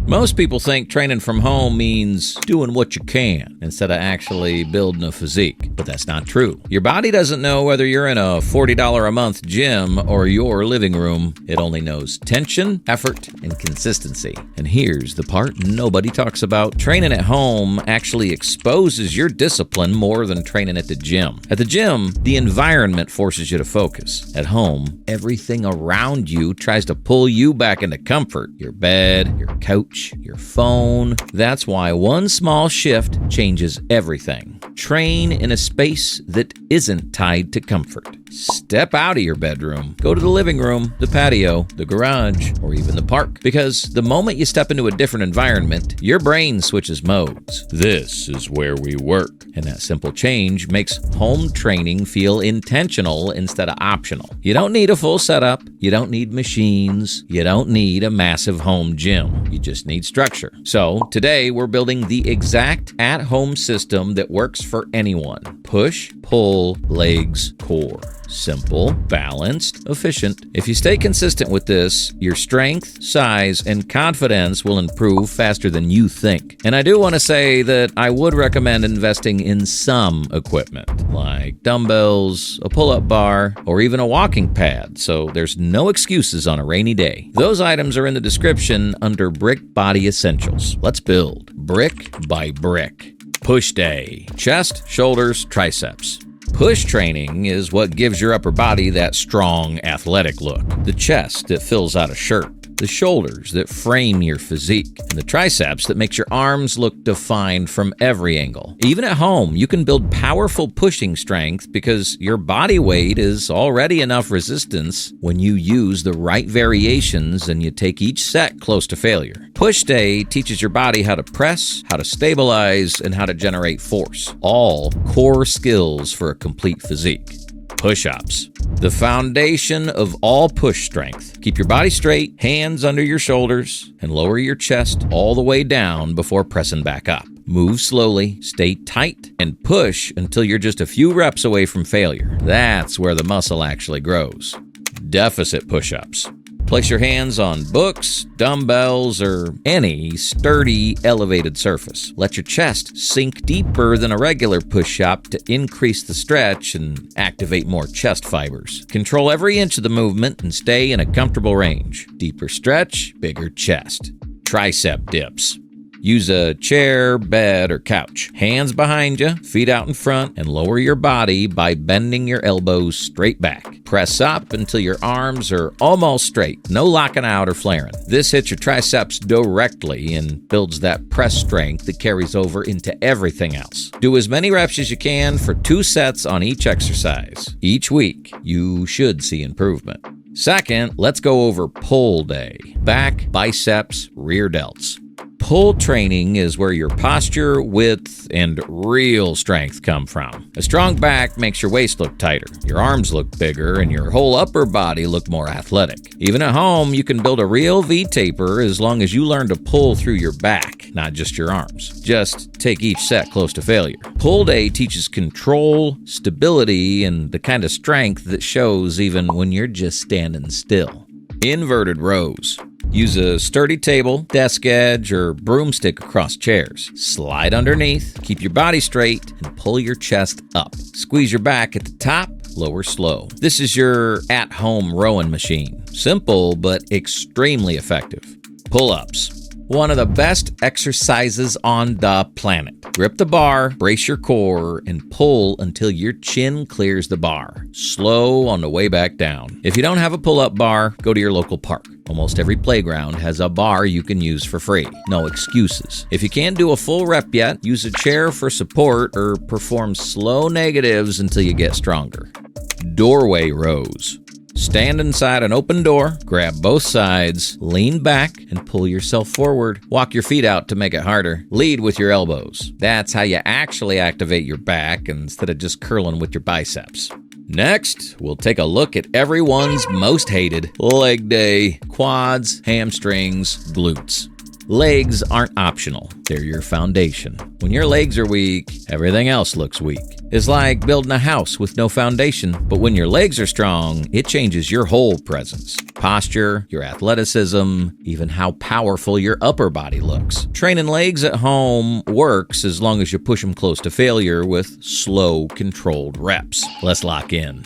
Most people think training from home means doing what you can instead of actually building a physique, but that's not true. Your body doesn't know whether you're in a $40 a month gym or your living room. It only knows tension, effort, and consistency. And here's the part nobody talks about. Training at home actually exposes your discipline more than training at the gym. At the gym, the environment forces you to focus. At home, everything around you tries to pull you back into comfort. Your bed, your couch, your phone. That's why one small shift changes everything. Train in a space that isn't tied to comfort. Step out of your bedroom. Go to the living room, the patio, the garage, or even the park. Because the moment you step into a different environment, your brain switches modes. This is where we work. And that simple change makes home training feel intentional instead of optional. You don't need a full setup. You don't need machines. You don't need a massive home gym. You just need structure. So today we're building the exact at-home system that works for anyone. Push, pull, legs, core. Simple, balanced, efficient. If you stay consistent with this, your strength, size, and confidence will improve faster than you think. And I do want to say that I would recommend investing in some equipment, like dumbbells, a pull-up bar, or even a walking pad, so there's no excuses on a rainy day. Those items are in the description under Brick Body Essentials. Let's build brick by brick. Push day. Chest, shoulders, triceps. Push training is what gives your upper body that strong, athletic look. The chest that fills out a shirt. The shoulders that frame your physique. And the triceps that makes your arms look defined from every angle. Even at home, you can build powerful pushing strength because your body weight is already enough resistance when you use the right variations and you take each set close to failure. Push day teaches your body how to press, how to stabilize, and how to generate force. All core skills for a complete physique. Push-ups. The foundation of all push strength. Keep your body straight, hands under your shoulders, and lower your chest all the way down before pressing back up. Move slowly, stay tight, and push until you're just a few reps away from failure. That's where the muscle actually grows. Deficit push-ups. Place your hands on books, dumbbells, or any sturdy, elevated surface. Let your chest sink deeper than a regular push-up to increase the stretch and activate more chest fibers. Control every inch of the movement and stay in a comfortable range. Deeper stretch, bigger chest. Tricep dips. Use a chair, bed, or couch. Hands behind you, feet out in front, and lower your body by bending your elbows straight back. Press up until your arms are almost straight, no locking out or flaring. This hits your triceps directly and builds that press strength that carries over into everything else. Do as many reps as you can for 2 sets on each exercise. Each week, you should see improvement. Second, let's go over pull day. Back, biceps, rear delts. Pull training is where your posture, width, and real strength come from. A strong back makes your waist look tighter, your arms look bigger, and your whole upper body look more athletic. Even at home, you can build a real V-taper as long as you learn to pull through your back, not just your arms. Just take each set close to failure. Pull day teaches control, stability, and the kind of strength that shows even when you're just standing still. Inverted rows. Use a sturdy table, desk edge, or broomstick across chairs. Slide underneath, keep your body straight, and pull your chest up. Squeeze your back at the top, lower slow. This is your at-home rowing machine. Simple, but extremely effective. Pull-ups. One of the best exercises on the planet. Grip the bar, brace your core, and pull until your chin clears the bar. Slow on the way back down. If you don't have a pull-up bar, go to your local park. Almost every playground has a bar you can use for free. No excuses. If you can't do a full rep yet, use a chair for support or perform slow negatives until you get stronger. Doorway rows. Stand inside an open door, grab both sides, lean back, and pull yourself forward. Walk your feet out to make it harder. Lead with your elbows. That's how you actually activate your back instead of just curling with your biceps. Next, we'll take a look at everyone's most hated leg day, quads, hamstrings, glutes. Legs aren't optional. They're your foundation. When your legs are weak, everything else looks weak. It's like building a house with no foundation, but when your legs are strong, it changes your whole presence. Posture, your athleticism, even how powerful your upper body looks. Training legs at home works as long as you push them close to failure with slow, controlled reps. Let's lock in.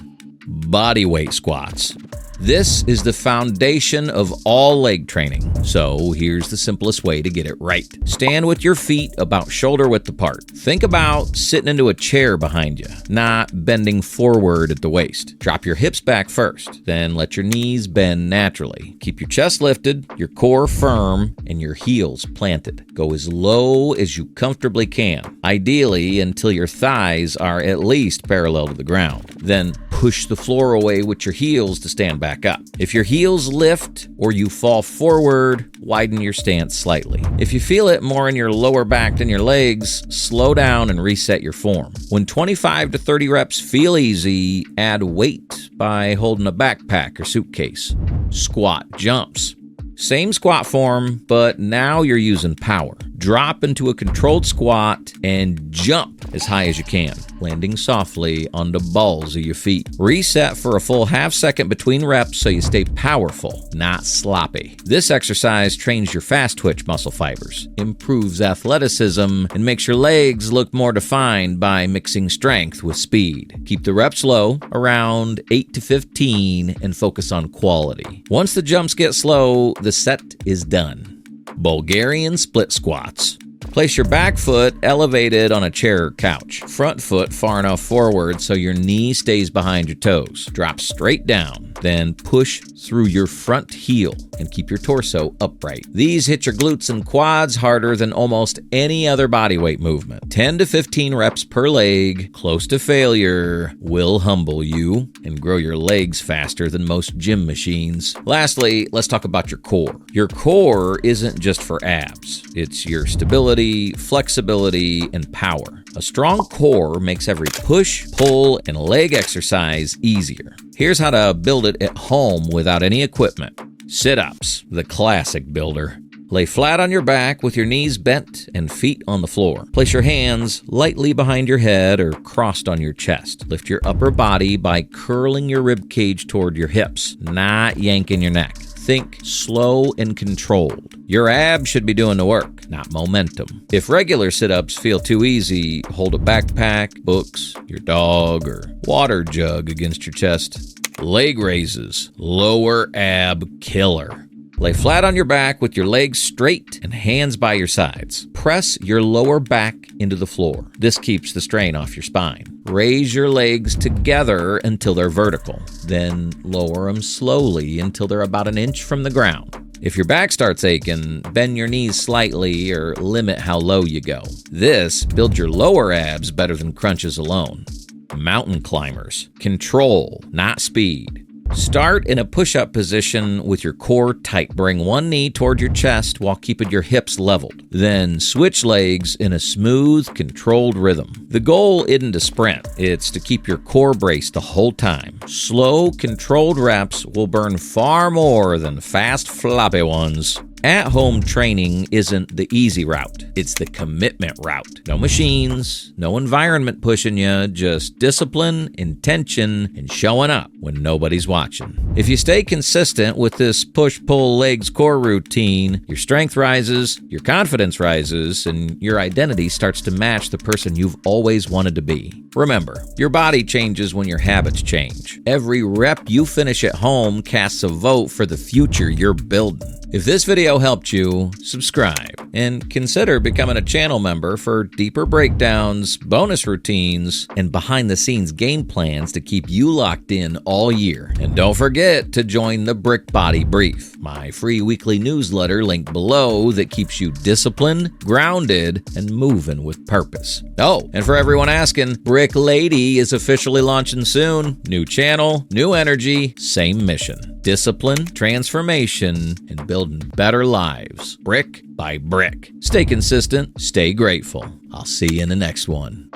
Body weight squats. This is the foundation of all leg training, so here's the simplest way to get it right. Stand with your feet about shoulder width apart. Think about sitting into a chair behind you, not bending forward at the waist. Drop your hips back first, then let your knees bend naturally. Keep your chest lifted, your core firm, and your heels planted. Go as low as you comfortably can, ideally until your thighs are at least parallel to the ground. Then push the floor away with your heels to stand back up. If your heels lift or you fall forward, widen your stance slightly. If you feel it more in your lower back than your legs, slow down and reset your form. When 25 to 30 reps feel easy, add weight by holding a backpack or suitcase. Squat jumps. Same squat form, but now you're using power. Drop into a controlled squat and jump as high as you can, landing softly on the balls of your feet. Reset for a full half second between reps so you stay powerful, not sloppy. This exercise trains your fast twitch muscle fibers, improves athleticism, and makes your legs look more defined by mixing strength with speed. Keep the reps low, around 8 to 15, and focus on quality. Once the jumps get slow, the set is done. Bulgarian split squats. Place your back foot elevated on a chair or couch. Front foot far enough forward so your knee stays behind your toes. Drop straight down, then push through your front heel and keep your torso upright. These hit your glutes and quads harder than almost any other bodyweight movement. 10 to 15 reps per leg, close to failure, will humble you and grow your legs faster than most gym machines. Lastly, let's talk about your core. Your core isn't just for abs. It's your stability, flexibility, and power. A strong core makes every push, pull, and leg exercise easier. Here's how to build it at home without any equipment. Sit-ups, the classic builder. Lay flat on your back with your knees bent and feet on the floor. Place your hands lightly behind your head or crossed on your chest. Lift your upper body by curling your rib cage toward your hips, not yanking your neck. Think slow and controlled. Your abs should be doing the work, not momentum. If regular sit-ups feel too easy, hold a backpack, books, your dog, or water jug against your chest. Leg raises, lower ab killer. Lay flat on your back with your legs straight and hands by your sides. Press your lower back into the floor. This keeps the strain off your spine. Raise your legs together until they're vertical. Then lower them slowly until they're about an inch from the ground. If your back starts aching, bend your knees slightly or limit how low you go. This builds your lower abs better than crunches alone. Mountain climbers. Control, not speed. Start in a push-up position with your core tight. Bring one knee toward your chest while keeping your hips leveled. Then switch legs in a smooth, controlled rhythm. The goal isn't to sprint. It's to keep your core braced the whole time. Slow, controlled reps will burn far more than fast, floppy ones. At-home training isn't the easy route. It's the commitment route. No machines, no environment pushing you, just discipline, intention, and showing up when nobody's watching. If you stay consistent with this push-pull legs core routine, your strength rises, your confidence rises, and your identity starts to match the person you've always wanted to be. Remember, your body changes when your habits change. Every rep you finish at home casts a vote for the future you're building. If this video helped you, subscribe and consider becoming a channel member for deeper breakdowns, bonus routines, and behind-the-scenes game plans to keep you locked in all year. And don't forget to join the Brick Body Brief, my free weekly newsletter linked below that keeps you disciplined, grounded, and moving with purpose. Oh, and for everyone asking, Brick Lady is officially launching soon. New channel, new energy, same mission. Discipline, transformation, and building better lives, brick by brick. Stay consistent, stay grateful. I'll see you in the next one.